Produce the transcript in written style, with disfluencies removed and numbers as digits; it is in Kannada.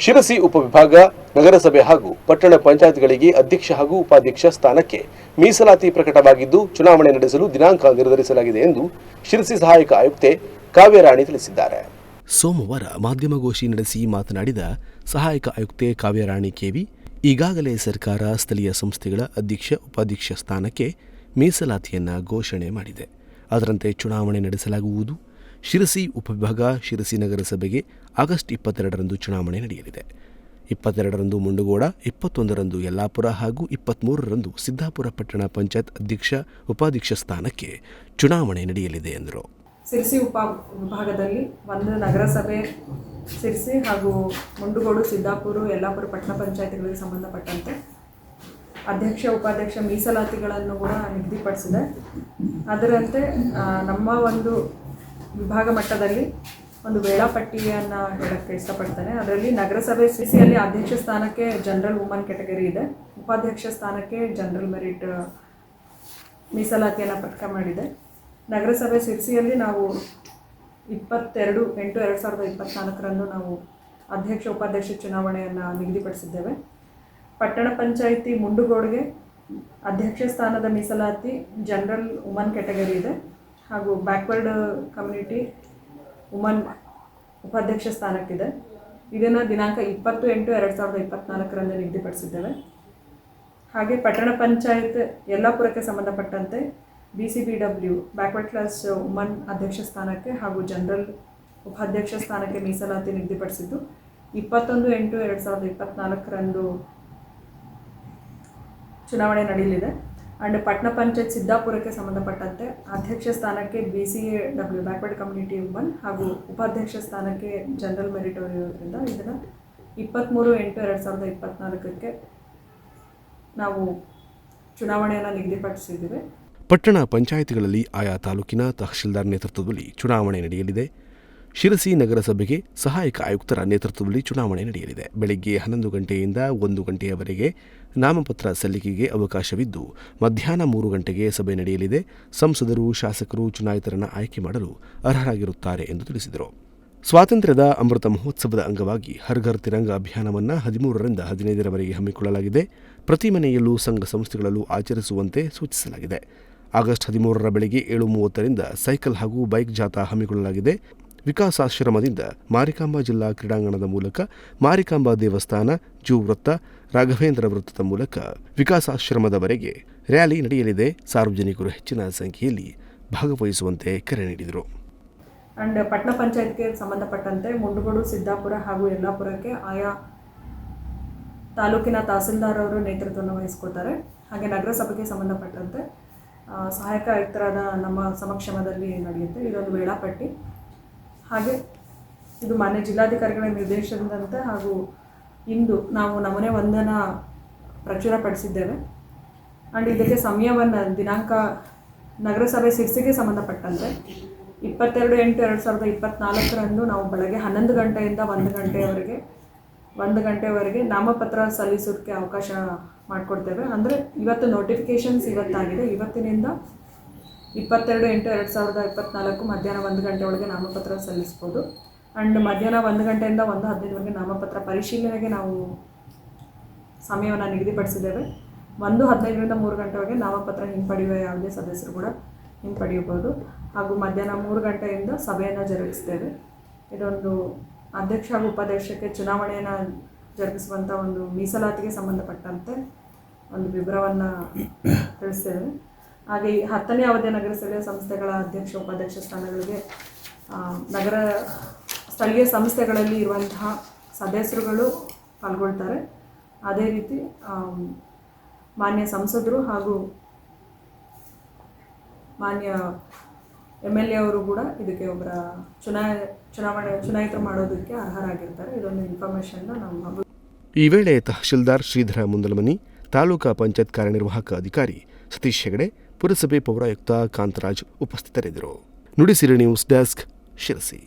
ಶಿರಸಿ ಉಪವಿಭಾಗ ನಗರಸಭೆ ಹಾಗೂ ಪಟ್ಟಣ ಪಂಚಾಯತ್ಗಳಿಗೆ ಅಧ್ಯಕ್ಷ ಹಾಗೂ ಉಪಾಧ್ಯಕ್ಷ ಸ್ಥಾನಕ್ಕೆ ಮೀಸಲಾತಿ ಪ್ರಕಟವಾಗಿದ್ದು ಚುನಾವಣೆ ನಡೆಸಲು ದಿನಾಂಕ ನಿರ್ಧರಿಸಲಾಗಿದೆ ಎಂದು ಶಿರಸಿ ಸಹಾಯಕ ಆಯುಕ್ತೆ ಕಾವ್ಯರಾಣಿ ತಿಳಿಸಿದ್ದಾರೆ. ಸೋಮವಾರ ಮಾಧ್ಯಮಗೋಷ್ಠಿ ನಡೆಸಿ ಮಾತನಾಡಿದ ಸಹಾಯಕ ಆಯುಕ್ತೆ ಕಾವ್ಯರಾಣಿ ಕೆವಿ, ಈಗಾಗಲೇ ಸರ್ಕಾರ ಸ್ಥಳೀಯ ಸಂಸ್ಥೆಗಳ ಅಧ್ಯಕ್ಷ ಉಪಾಧ್ಯಕ್ಷ ಸ್ಥಾನಕ್ಕೆ ಮೀಸಲಾತಿಯನ್ನು ಘೋಷಣೆ ಮಾಡಿದೆ. ಅದರಂತೆ ಚುನಾವಣೆ ನಡೆಸಲಾಗುವುದು. ಶಿರಸಿ ಉಪವಿಭಾಗ ಶಿರಸಿ ನಗರಸಭೆಗೆ ಆಗಸ್ಟ್ 22ರಂದು ಚುನಾವಣೆ ನಡೆಯಲಿದೆ. 22ರಂದು ಮುಂಡಗೋಡ, 21ರಂದು ಯಲ್ಲಾಪುರ ಹಾಗೂ 23ರಂದು ಸಿದ್ದಾಪುರ ಪಟ್ಟಣ ಪಂಚಾಯತ್ ಅಧ್ಯಕ್ಷ ಉಪಾಧ್ಯಕ್ಷ ಸ್ಥಾನಕ್ಕೆ ಚುನಾವಣೆ ನಡೆಯಲಿದೆ ಎಂದರು. ಶಿರಸಿ ಉಪವಿಭಾಗದಲ್ಲಿ ಒಂದು ನಗರಸಭೆ ಶಿರಸಿ ಹಾಗೂ ಮುಂಡಗೋಡು, ಸಿದ್ದಾಪುರ, ಯಲ್ಲಾಪುರ ಪಟ್ಟಣ ಪಂಚಾಯತ್ಗಳಿಗೆ ಸಂಬಂಧಪಟ್ಟಂತೆ ಅಧ್ಯಕ್ಷ ಉಪಾಧ್ಯಕ್ಷ ಮೀಸಲಾತಿಗಳನ್ನು ಕೂಡ ನಿಗದಿಪಡಿಸಿದೆ. ಅದರಂತೆ ನಮ್ಮ ಒಂದು ವಿಭಾಗ ಮಟ್ಟದಲ್ಲಿ ಒಂದು ವೇಳಾಪಟ್ಟಿಯನ್ನು ಹೇಳೋಕ್ಕೆ ಇಷ್ಟಪಡ್ತೇನೆ. ಅದರಲ್ಲಿ ನಗರಸಭೆ ಶಿರಸಿಯಲ್ಲಿ ಅಧ್ಯಕ್ಷ ಸ್ಥಾನಕ್ಕೆ ಜನರಲ್ ವುಮನ್ ಕ್ಯಾಟಗರಿ ಇದೆ. ಉಪಾಧ್ಯಕ್ಷ ಸ್ಥಾನಕ್ಕೆ ಜನರಲ್ ಮೆರಿಟ್ ಮೀಸಲಾತಿಯನ್ನು ಪ್ರಕಟ ಮಾಡಿದೆ. ನಗರಸಭೆ ಶಿರಸಿಯಲ್ಲಿ ನಾವು 22/8/2024ರಂದು ನಾವು ಅಧ್ಯಕ್ಷ ಉಪಾಧ್ಯಕ್ಷ ಚುನಾವಣೆಯನ್ನು ನಿಗದಿಪಡಿಸಿದ್ದೇವೆ. ಪಟ್ಟಣ ಪಂಚಾಯಿತಿ ಮುಂಡಗೋಡಿಗೆ ಅಧ್ಯಕ್ಷ ಸ್ಥಾನದ ಮೀಸಲಾತಿ ಜನರಲ್ ವುಮನ್ ಕ್ಯಾಟಗರಿ ಇದೆ ಹಾಗೂ ಬ್ಯಾಕ್ವರ್ಡ್ ಕಮ್ಯುನಿಟಿ ವುಮನ್ ಉಪಾಧ್ಯಕ್ಷ ಸ್ಥಾನಕ್ಕಿದೆ. ಇದನ್ನು ದಿನಾಂಕ 20/8/2024ರಂದು ನಿಗದಿಪಡಿಸಿದ್ದೇವೆ. ಹಾಗೆ ಪಟ್ಟಣ ಪಂಚಾಯತ್ ಯಲ್ಲಾಪುರಕ್ಕೆ ಸಂಬಂಧಪಟ್ಟಂತೆ BCBW ಬ್ಯಾಕ್ವರ್ಡ್ ಕ್ಲಾಸ್ ವುಮನ್ ಅಧ್ಯಕ್ಷ ಸ್ಥಾನಕ್ಕೆ ಹಾಗೂ ಜನರಲ್ ಉಪಾಧ್ಯಕ್ಷ ಸ್ಥಾನಕ್ಕೆ ಮೀಸಲಾತಿ ನಿಗದಿಪಡಿಸಿದ್ದು 21/8/2024ರಂದು ಚುನಾವಣೆ ನಡೆಯಲಿದೆ. ಆ್ಯಂಡ್ ಪಟ್ಟಣ ಪಂಚಾಯತ್ ಸಿದ್ದಾಪುರಕ್ಕೆ ಸಂಬಂಧಪಟ್ಟಂತೆ ಅಧ್ಯಕ್ಷ ಸ್ಥಾನಕ್ಕೆ BCAW ಬ್ಯಾಕ್ವರ್ಡ್ ಕಮ್ಯುನಿಟಿ ವುಮನ್ ಹಾಗೂ ಉಪಾಧ್ಯಕ್ಷ ಸ್ಥಾನಕ್ಕೆ ಜನರಲ್ ಮೆರಿಟ್ ಇರೋದ್ರಿಂದ ಇದನ್ನು 23/8/2024ಕ್ಕೆ ನಾವು ಚುನಾವಣೆಯನ್ನು ನಿಗದಿಪಡಿಸಿದ್ದೇವೆ. ಪಟ್ಟಣ ಪಂಚಾಯಿತಿಗಳಲ್ಲಿ ಆಯಾ ತಾಲೂಕಿನ ತಹಶೀಲ್ದಾರ್ ನೇತೃತ್ವದಲ್ಲಿ ಚುನಾವಣೆ ನಡೆಯಲಿದೆ. ಶಿರಸಿ ನಗರಸಭೆಗೆ ಸಹಾಯಕ ಆಯುಕ್ತರ ನೇತೃತ್ವದಲ್ಲಿ ಚುನಾವಣೆ ನಡೆಯಲಿದೆ. ಬೆಳಗ್ಗೆ 11 ಗಂಟೆಯಿಂದ 1 ಗಂಟೆಯವರೆಗೆ ನಾಮಪತ್ರ ಸಲ್ಲಿಕೆಗೆ ಅವಕಾಶವಿದ್ದು, ಮಧ್ಯಾಹ್ನ 3 ಗಂಟೆಗೆ ಸಭೆ ನಡೆಯಲಿದೆ. ಸಂಸದರು, ಶಾಸಕರು ಚುನಾಯಿತರನ್ನು ಆಯ್ಕೆ ಮಾಡಲು ಅರ್ಹರಾಗಿರುತ್ತಾರೆ ಎಂದು ತಿಳಿಸಿದರು. ಸ್ವಾತಂತ್ರ್ಯದ ಅಮೃತ ಮಹೋತ್ಸವದ ಅಂಗವಾಗಿ ಹರ್ ಘರ್ ತಿರಂಗ ಅಭಿಯಾನವನ್ನು 13ರಿಂದ 15ರವರೆಗೆ ಹಮ್ಮಿಕೊಳ್ಳಲಾಗಿದೆ. ಪ್ರತಿ ಮನೆಯಲ್ಲೂ ಸಂಘ ಸಂಸ್ಥೆಗಳಲ್ಲೂ ಆಚರಿಸುವಂತೆ ಸೂಚಿಸಲಾಗಿದೆ. ಆಗಸ್ಟ್ 13ರ ಬೆಳಗ್ಗೆ 7:30ರಿಂದ ಸೈಕಲ್ ಹಾಗೂ ಬೈಕ್ ಜಾಥಾ ಹಮ್ಮಿಕೊಳ್ಳಲಾಗಿದೆ. ವಿಕಾಸಾಶ್ರಮದಿಂದ ಮಾರಿಕಾಂಬಾ ಜಿಲ್ಲಾ ಕ್ರೀಡಾಂಗಣದ ಮೂಲಕ ಮಾರಿಕಾಂಬಾ ದೇವಸ್ಥಾನ, ಜೂ ವೃತ್ತ, ರಾಘವೇಂದ್ರ ವೃತ್ತದ ಮೂಲಕ ವಿಕಾಸಾಶ್ರಮದವರೆಗೆ ರ್ಯಾಲಿ ನಡೆಯಲಿದೆ. ಸಾರ್ವಜನಿಕರು ಹೆಚ್ಚಿನ ಸಂಖ್ಯೆಯಲ್ಲಿ ಭಾಗವಹಿಸುವಂತೆ ಕರೆ ನೀಡಿದರು. ಆ್ಯಂಡ್ ಪಟ್ಟಣ ಪಂಚಾಯತ್ಗೆ ಸಂಬಂಧಪಟ್ಟಂತೆ ಮುಂಡಗೋಡು, ಸಿದ್ದಾಪುರ ಹಾಗೂ ಯಲ್ಲಾಪುರಕ್ಕೆ ಆಯಾ ತಾಲೂಕಿನ ತಹಸೀಲ್ದಾರ್ ಅವರು ನೇತೃತ್ವವನ್ನು ವಹಿಸ್ಕೊಳ್ತಾರೆ. ಹಾಗೆ ನಗರಸಭೆಗೆ ಸಂಬಂಧಪಟ್ಟಂತೆ ಸಹಾಯಕ ಆಯುಕ್ತರಾದ ನಮ್ಮ ಸಮಕ್ಷಮದಲ್ಲಿ ನಡೆಯುತ್ತೆ. ಇದೊಂದು ವೇಳಾಪಟ್ಟಿ. ಹಾಗೆ ಇದು ಮಾನ್ಯ ಜಿಲ್ಲಾಧಿಕಾರಿಗಳ ನಿರ್ದೇಶನದಂತೆ ಹಾಗೂ ಇಂದು ನಾವು ನಮೂನೆ 1 ಪ್ರಚುರಪಡಿಸಿದ್ದೇವೆ. ಆ್ಯಂಡ್ ಇದಕ್ಕೆ ಸಮಯವನ್ನು ದಿನಾಂಕ ನಗರಸಭೆ ಶಿರಸಿಗೆ ಸಂಬಂಧಪಟ್ಟಂತೆ 22/8/2024ರಂದು ನಾವು ಬೆಳಗ್ಗೆ 11 ಗಂಟೆಯಿಂದ 1 ಗಂಟೆವರೆಗೆ ನಾಮಪತ್ರ ಸಲ್ಲಿಸೋದಕ್ಕೆ ಅವಕಾಶ ಮಾಡಿಕೊಡ್ತೇವೆ. ಅಂದರೆ ಇವತ್ತು ನೋಟಿಫಿಕೇಷನ್ಸ್ ಇವತ್ತಾಗಿದೆ. ಇವತ್ತಿನಿಂದ 22/8/2024 ಮಧ್ಯಾಹ್ನ 1 ಗಂಟೆ ಒಳಗೆ ನಾಮಪತ್ರ ಸಲ್ಲಿಸ್ಬೋದು. ಆ್ಯಂಡ್ ಮಧ್ಯಾಹ್ನ 1 ಗಂಟೆಯಿಂದ 1:15ವರೆಗೆ ನಾಮಪತ್ರ ಪರಿಶೀಲನೆಗೆ ನಾವು ಸಮಯವನ್ನು ನಿಗದಿಪಡಿಸಿದ್ದೇವೆ. 1:15ರಿಂದ 3 ಗಂಟೆವರೆಗೆ ನಾಮಪತ್ರ ಹಿಂಪಡೆಯುವ ಯಾವುದೇ ಸದಸ್ಯರು ಕೂಡ ಹಿಂಪಡೆಯಬಹುದು. ಹಾಗೂ ಮಧ್ಯಾಹ್ನ 3 ಗಂಟೆಯಿಂದ ಸಭೆಯನ್ನು ಜರುಗಿಸ್ತೇವೆ. ಇದೊಂದು ಅಧ್ಯಕ್ಷ ಹಾಗೂ ಉಪಾಧ್ಯಕ್ಷಕ್ಕೆ ಚುನಾವಣೆಯನ್ನು ಜರುಗಿಸುವಂಥ ಒಂದು ಮೀಸಲಾತಿಗೆ ಸಂಬಂಧಪಟ್ಟಂತೆ ಒಂದು ವಿವರವನ್ನು ತಿಳಿಸ್ತೇವೆ. ಹಾಗೆ 10ನೇ ಅವಧಿಯ ನಗರಸಭೆಯ ಸಂಸ್ಥೆಗಳ ಅಧ್ಯಕ್ಷ ಉಪಾಧ್ಯಕ್ಷ ಸ್ಥಾನಗಳಿಗೆ ಸ್ಥಳೀಯ ಸಂಸ್ಥೆಗಳಲ್ಲಿ ಇರುವಂತಹ ಸದಸ್ಯರುಗಳು ಪಾಲ್ಗೊಳ್ತಾರೆ. ಅದೇ ರೀತಿ ಮಾನ್ಯ ಸಂಸದರು ಹಾಗೂ ಮಾನ್ಯ MLA ಅವರು ಕೂಡ ಇದಕ್ಕೆ ಒಬ್ಬರ ಚುನಾಯಿತರು ಮಾಡೋದಕ್ಕೆ ಅರ್ಹರಾಗಿರ್ತಾರೆ. ಇದೊಂದು ಇನ್ಫಾರ್ಮೇಷನ್ನ ನಾವು ಈ ವೇಳೆ ತಹಶೀಲ್ದಾರ್ ಶ್ರೀಧರ ಮುಂದಲಮನಿ, ತಾಲೂಕಾ ಪಂಚಾಯತ್ ಕಾರ್ಯನಿರ್ವಾಹಕ ಅಧಿಕಾರಿ ಸತೀಶ್ ಹೆಗಡೆ, ಪುರಸಭೆ ಪೌರಾಯುಕ್ತ ಕಾಂತರಾಜ್ ಉಪಸ್ಥಿತರಿದ್ದರು. Nudisiri news desk, Sirsi.